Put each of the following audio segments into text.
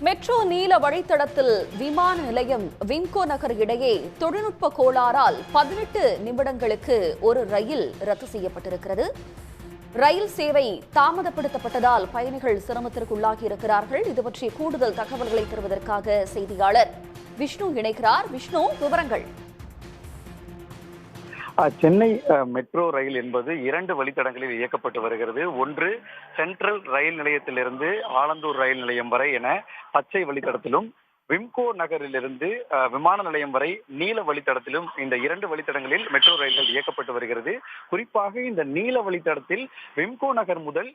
Metro நீல வழித்தடத்தில் விமான நிலையம் விம்கோ நகர் இடையே தொழில்நுட்ப கோளாறால் 18 நிமிடங்களுக்கு ஒரு ரயில் ரத்து செய்யப்பட்டிருக்கிறது. ரயில் சேவை தாமதப்படுத்தப்பட்டதால் பயணிகள் சிரமத்திற்கு இருக்கிறார்கள். இது பற்றிய கூடுதல் தகவல்களை தருவதற்காக செய்தியாளர் விஷ்ணு இணைக்கிறார். விஷ்ணு, விவரங்கள். சென்னை மெட்ரோ ரயில் என்பது 2 வழித்தடங்களில் இயக்கப்பட்டு வருகிறது. ஒன்று சென்ட்ரல் ரயில் நிலையத்திலிருந்து ஆலந்தூர் ரயில் நிலையம் வரை என பச்சை வழித்தடத்திலும், விம்கோ நகரிலிருந்து விமான நிலையம் வரை நீல வழித்தடத்திலும் இந்த 2 வழித்தடங்களில் மெட்ரோ ரயில்கள் இயக்கப்பட்டு வருகிறது. குறிப்பாக இந்த நீல வழித்தடத்தில் விம்கோ நகர் முதல்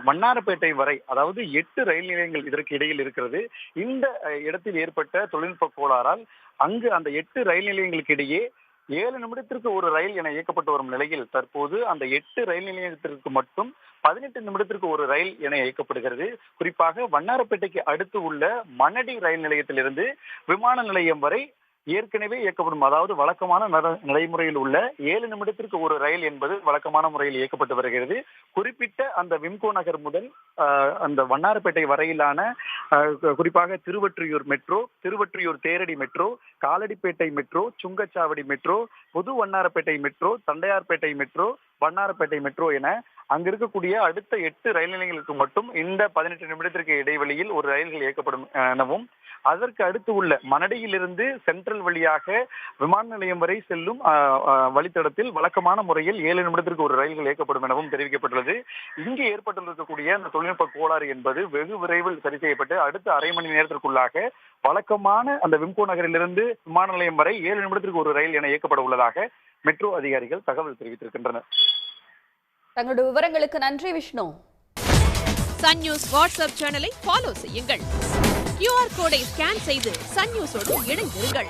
வண்ணாரப்பேட்டை வரை, அதாவது 8 ரயில் நிலையங்கள் இதற்கு இடையில் இருக்கிறது. இந்த இடத்தில் ஏற்பட்ட தொழில்நுட்ப கோளாறால் அங்கு அந்த 8 ரயில் நிலையங்களுக்கு இடையே 7 நிமிடத்திற்கு ஒரு ரயில் என இயக்கப்பட்டு வரும் நிலையில் தற்போது அந்த 8 ரயில் நிலையத்திற்கு மட்டும் 18 நிமிடத்திற்கு ஒரு ரயில் என இயக்கப்படுகிறது. குறிப்பாக வண்ணாரப்பேட்டைக்கு அடுத்து உள்ள மணடி ரயில் நிலையத்திலிருந்து விமான நிலையம் வரை ஏற்கனவே இயக்கப்படும், அதாவது வழக்கமான நடைமுறையில் உள்ள 7 நிமிடத்திற்கு ஒரு ரயில் என்பது வழக்கமான முறையில் இயக்கப்பட்டு வருகிறது. குறிப்பிட்ட அந்த விம்கோ நகர் முதல் அந்த வண்ணாரப்பேட்டை வரையிலான குறிப்பாக Thiruvottiyur metro, Thiruvottiyur Theradi metro, Kaladipet metro, Sungachavadi metro, Puthu Vannarapettai metro, Tondiarpet metro, Vannarapettai metro என அங்கு இருக்கக்கூடிய அடுத்த 8 ரயில் நிலையங்களுக்கு மட்டும் இந்த 18 நிமிடத்திற்கு இடைவெளியில் ஒரு ரயில்கள் இயக்கப்படும் எனவும், அதற்கு அடுத்து உள்ள மணடியிலிருந்து சென்ட்ரல் வழியாக விமான நிலையம் வரை செல்லும் வழித்தடத்தில் வழக்கமான முறையில் 7 நிமிடத்திற்கு ஒரு ரயில்கள் இயக்கப்படும் எனவும் தெரிவிக்கப்பட்டுள்ளது. இங்கு ஏற்பட்டிருக்கக்கூடிய அந்த தொழில்நுட்ப கோளாறு என்பது வெகு விரைவில் சரி செய்யப்பட்டு அடுத்த அரை மணி நேரத்திற்குள்ளாக வழக்கமான அந்த விம்கோ நகரிலிருந்து விமான நிலையம் வரை 7 நிமிடத்திற்கு ஒரு ரயில் என இயக்கப்பட உள்ளதாக மெட்ரோ அதிகாரிகள் தகவல் தெரிவித்திருக்கின்றனர். தங்களுடைய விவரங்களுக்கு நன்றி விஷ்ணு. சன் நியூஸ் வாட்ஸ்அப் சேனலை ஃபாலோ செய்யுங்கள். QR கோடை ஸ்கேன் செய்து சன் நியூஸோடு இணைந்திருங்கள்.